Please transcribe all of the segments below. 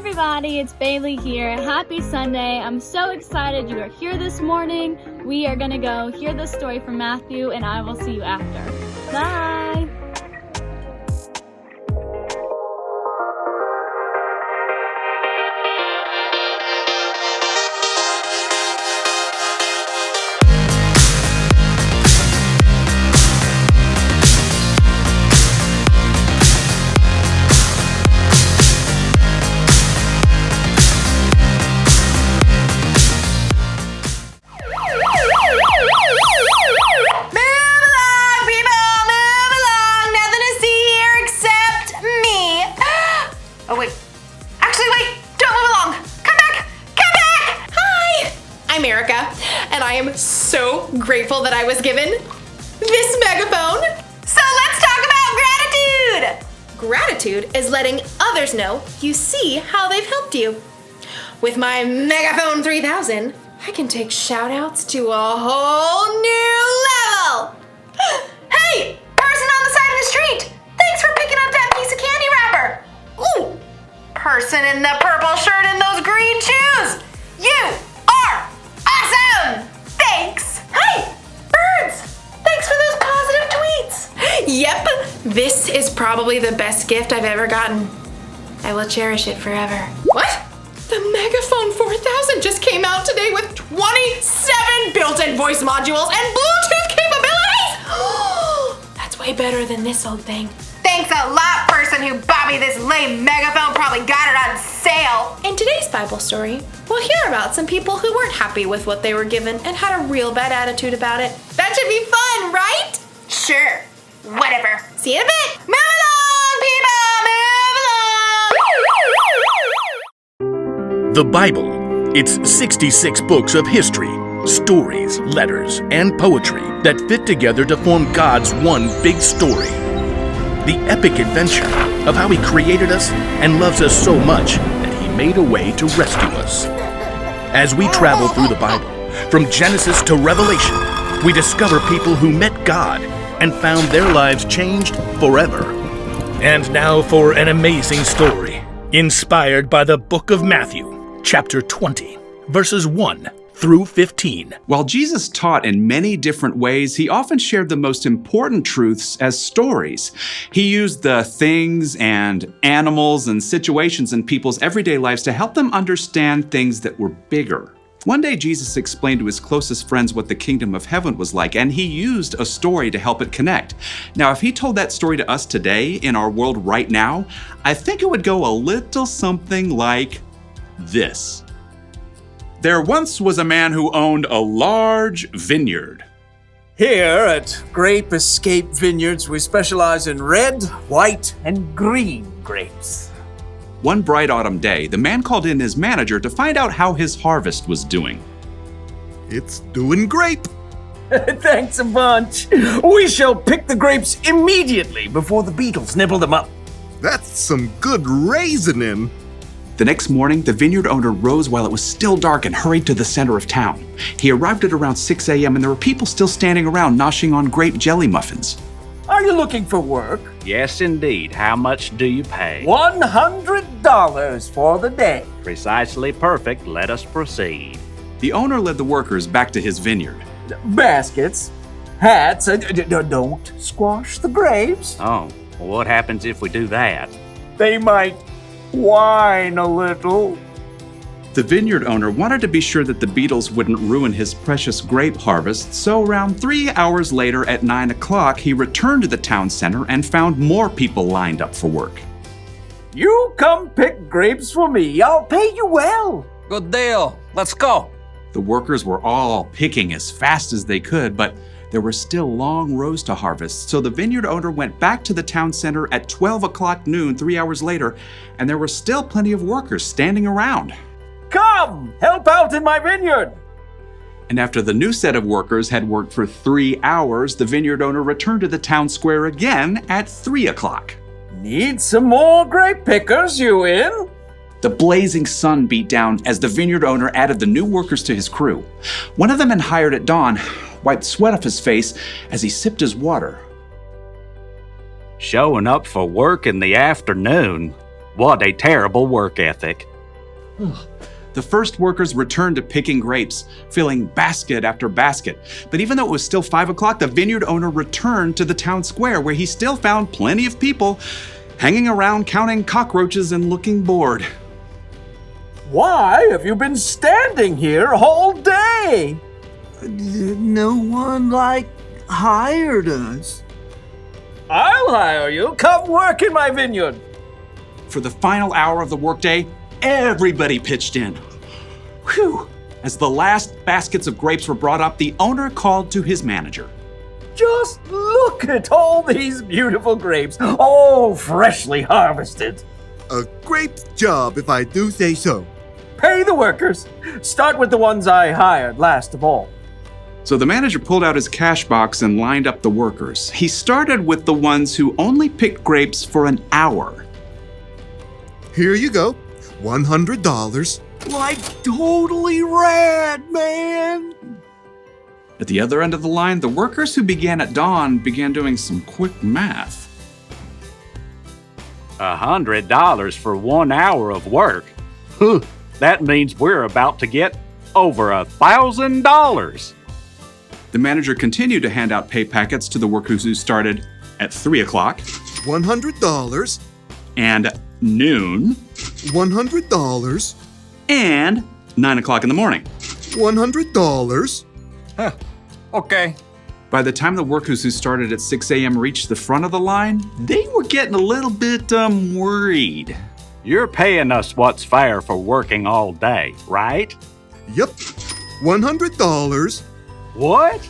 everybody, it's Bailey here. Happy Sunday. I'm so excited you are here this morning. We are going to go hear the story from Matthew, and I will see you after. Bye. And I am so grateful that I was given this megaphone. So let's talk about gratitude. Gratitude is letting others know you see how they've helped you. With my Megaphone 3000, I can take shout outs to a whole new level. Hey, person on the side of the street, thanks for picking up that piece of candy wrapper. Ooh, person in the purple shirt and those green shoes, you are awesome! Thanks! Hey! Birds! Thanks for those positive tweets! Yep, this is probably the best gift I've ever gotten. I will cherish it forever. What? The Megaphone 4000 just came out today with 27 built-in voice modules and Bluetooth capabilities! That's way better than this old thing. Thanks a lot, person who bought me this lame megaphone, probably got it on sale. In today's Bible story, we'll hear about some people who weren't happy with what they were given and had a real bad attitude about it. That should be fun, right? Sure, whatever. See you in a bit. Move along, people, move along. The Bible. It's 66 books of history, stories, letters, and poetry that fit together to form God's one big story. The epic adventure of how He created us and loves us so much that He made a way to rescue us. As we travel through the Bible, from Genesis to Revelation, we discover people who met God and found their lives changed forever. And now for an amazing story, inspired by the book of Matthew, chapter 20, verses 1 through 15. While Jesus taught in many different ways, He often shared the most important truths as stories. He used the things and animals and situations in people's everyday lives to help them understand things that were bigger. One day, Jesus explained to His closest friends what the kingdom of heaven was like, and He used a story to help it connect. Now, if He told that story to us today in our world right now, I think it would go a little something like this. There once was a man who owned a large vineyard. Here at Grape Escape Vineyards, we specialize in red, white, and green grapes. One bright autumn day, the man called in his manager to find out how his harvest was doing. It's doing great. Thanks a bunch. We shall pick the grapes immediately before the beetles nibble them up. That's some good raisoning. The next morning, the vineyard owner rose while it was still dark and hurried to the center of town. He arrived at around 6 a.m. and there were people still standing around noshing on grape jelly muffins. Are you looking for work? Yes, indeed. How much do you pay? $100 for the day. Precisely perfect. Let us proceed. The owner led the workers back to his vineyard. Baskets, hats, don't squash the grapes. Oh, well, what happens if we do that? They might whine a little. The vineyard owner wanted to be sure that the beetles wouldn't ruin his precious grape harvest, so around 3 hours later at 9 o'clock, he returned to the town center and found more people lined up for work. You come pick grapes for me. I'll pay you well. Good deal. Let's go. The workers were all picking as fast as they could, but there were still long rows to harvest, so the vineyard owner went back to the town center at 12 o'clock noon 3 hours later, and there were still plenty of workers standing around. Come, help out in my vineyard. And after the new set of workers had worked for 3 hours, the vineyard owner returned to the town square again at 3 o'clock. Need some more grape pickers, you in? The blazing sun beat down as the vineyard owner added the new workers to his crew. One of the men hired at dawn wiped sweat off his face as he sipped his water. Showing up for work in the afternoon. What a terrible work ethic. The first workers returned to picking grapes, filling basket after basket. But even though it was still 5 o'clock, the vineyard owner returned to the town square, where he still found plenty of people hanging around counting cockroaches and looking bored. Why have you been standing here all day? No one, hired us. I'll hire you. Come work in my vineyard. For the final hour of the workday, everybody pitched in. Whew! As the last baskets of grapes were brought up, the owner called to his manager. Just look at all these beautiful grapes, all freshly harvested. A great job, if I do say so. Pay the workers. Start with the ones I hired last of all. So the manager pulled out his cash box and lined up the workers. He started with the ones who only picked grapes for an hour. Here you go. $100. Totally rad, man. At the other end of the line, the workers who began at dawn began doing some quick math. $100 for 1 hour of work? Huh, that means we're about to get over $1,000. The manager continued to hand out pay packets to the workers who started at 3 o'clock. $100. And noon. $100. And 9 o'clock in the morning. $100. Okay. By the time the workers who started at 6 a.m. reached the front of the line, they were getting a little bit worried. You're paying us what's fair for working all day, right? Yep. $100. What?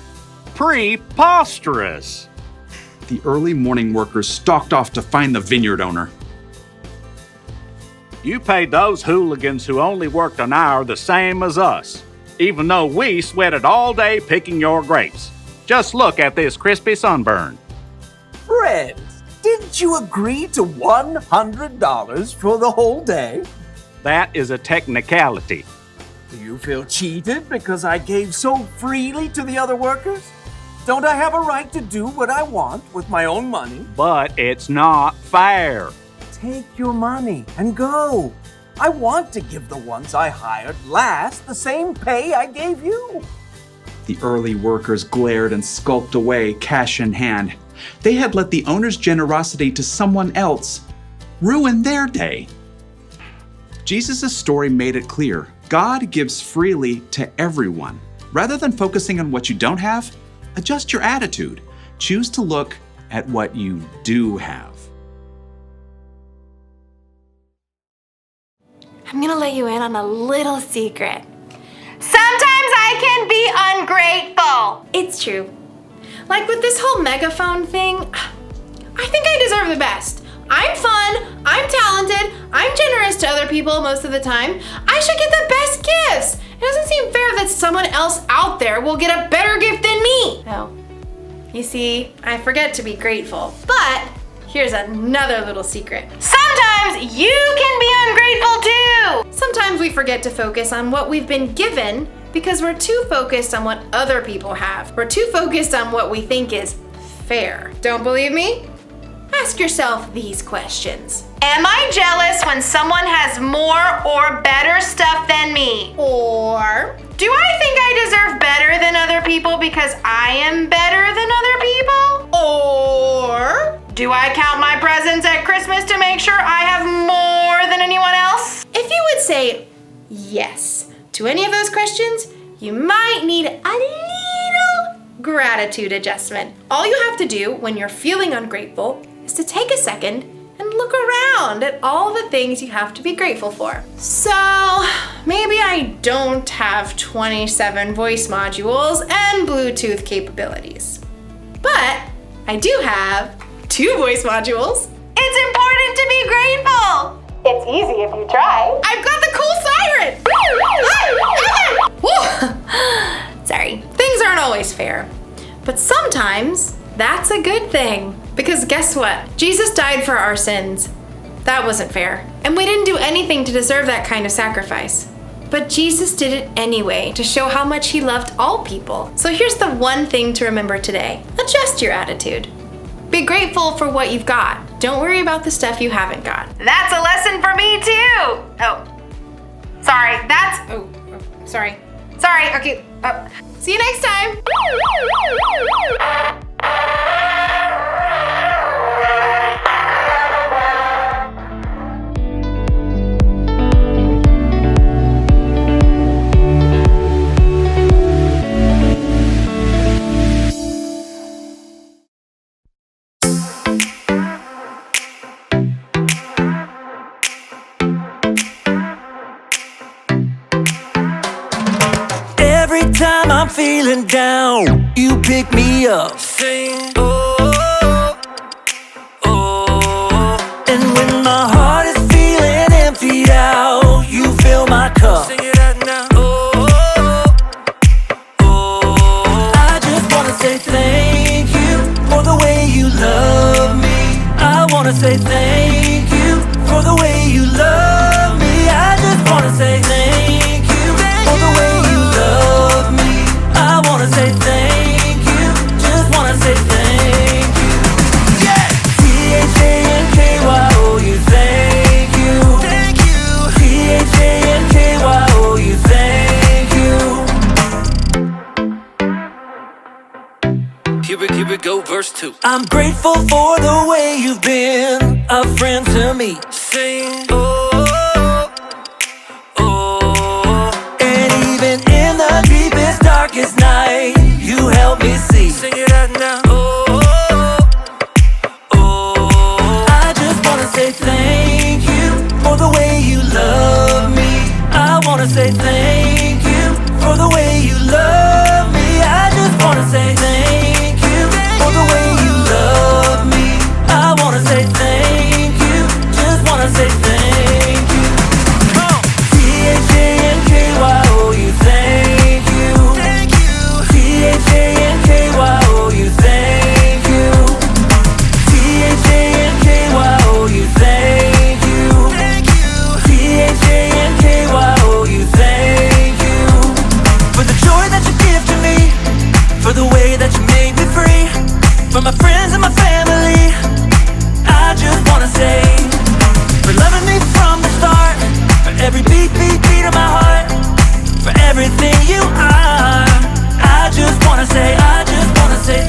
Preposterous. The early morning workers stalked off to find the vineyard owner. You paid those hooligans who only worked an hour the same as us, even though we sweated all day picking your grapes. Just look at this crispy sunburn. Friends, didn't you agree to $100 for the whole day? That is a technicality. Do you feel cheated because I gave so freely to the other workers? Don't I have a right to do what I want with my own money? But it's not fair. Take your money and go. I want to give the ones I hired last the same pay I gave you. The early workers glared and skulked away, cash in hand. They had let the owner's generosity to someone else ruin their day. Jesus' story made it clear. God gives freely to everyone. Rather than focusing on what you don't have, adjust your attitude. Choose to look at what you do have. I'm gonna let you in on a little secret. Sometimes I can be ungrateful. It's true. Like with this whole megaphone thing, I think I deserve the best. I'm fun, I'm talented, I'm generous to other people most of the time. I should get the best gifts. It doesn't seem fair that someone else out there will get a better gift than me. No. You see, I forget to be grateful. But here's another little secret. Sometimes you can be ungrateful too. Sometimes we forget to focus on what we've been given because we're too focused on what other people have. We're too focused on what we think is fair. Don't believe me? Ask yourself these questions. Am I jealous when someone has more or better stuff than me? Or do I think I deserve better than other people because I am better than other people? Or do I count my presents at Christmas to make sure I have more than anyone else? If you would say yes to any of those questions, you might need a little gratitude adjustment. All you have to do when you're feeling ungrateful is to take a second and look around at all the things you have to be grateful for. So maybe I don't have 27 voice modules and Bluetooth capabilities, but I do have 2 voice modules. It's important to be grateful. It's easy if you try. I've got the cool siren. Sorry, things aren't always fair, but sometimes that's a good thing. Because guess what? Jesus died for our sins. That wasn't fair. And we didn't do anything to deserve that kind of sacrifice. But Jesus did it anyway to show how much he loved all people. So here's the one thing to remember today. Adjust your attitude. Be grateful for what you've got. Don't worry about the stuff you haven't got. That's a lesson for me too. Oh, Sorry, sorry. Sorry, okay. See you next time. Every time I'm feeling down, you pick me up. Sing, oh, oh. And when my heart is feeling emptied out, you fill my cup. Sing it out now. Oh, oh. I just wanna say thank you for the way you love me. I wanna say thank you for the way you love me. I just wanna say thank you for the way you love me. I wanna say thank you, just wanna say thank you. Yeah! T-H-A-N-K-Y-O-U, thank you. Thank you. T-H-A-N-K-Y-O-U, thank you. Here we go, verse 2. I'm grateful for the way you've been a friend to me. Sing, oh, oh. And even in the deepest, darkest night, you help me see. Sing it out now. Oh, oh. I just wanna say thank you for the way you love me. I wanna say thank you for the way you love me. I just wanna say thank you for the way you love me. I wanna say thank you, just wanna say thank you. T-H-A-N-K-Y-O-U, thank you. Thank you. T-H-A-N-K-Y-O-U, thank you. T-H-A-N-K-Y-O-U, thank you. Thank you. T-H-A-N-K-Y-O-U, thank you. For the joy that you give to me, for the way that you made me free, for my friends and my family, I just wanna say, for loving me from the start, for every beat, beat, beat of my heart, for everything you are. I just wanna say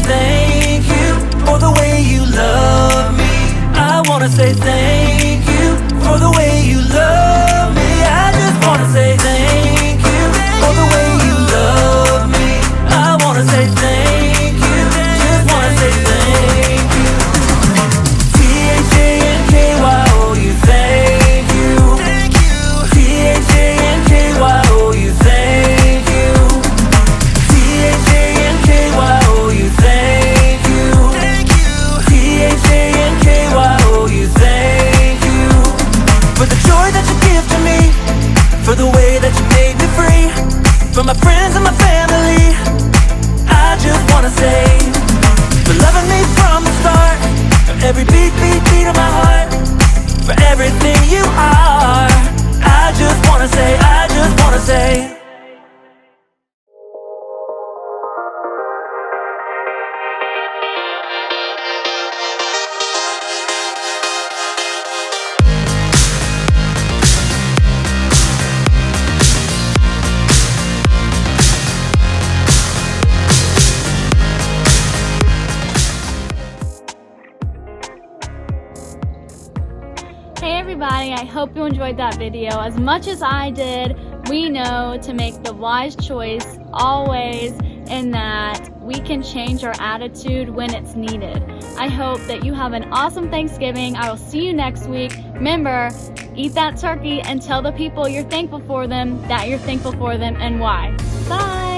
thank you for the way you love me. I wanna say thank you for the way you love me. I just wanna say thank you for the way you love me. I wanna say thank you, just wanna say thank you. T-H-A-N-K-Y-O-U, thank you. Thank you. T-H-A-N-K-Y-O-U, thank you. T-H-A-N-K-Y-O-U, thank you. Thank you. T-H-A-N-K-Y-O-U, thank you. For the joy that you give to me, for the way that you made me free, for my friends and my family, I just wanna say, for loving me from the start, for every beat, beat, beat of my heart, for everything you are. I just wanna say, I just wanna say. Hey everybody, I hope you enjoyed that video as much as I did. We know to make the wise choice always, and that we can change our attitude when it's needed. I hope that you have an awesome Thanksgiving. I will see you next week. Remember, eat that turkey and tell the people you're thankful for them that you're thankful for them and why. Bye!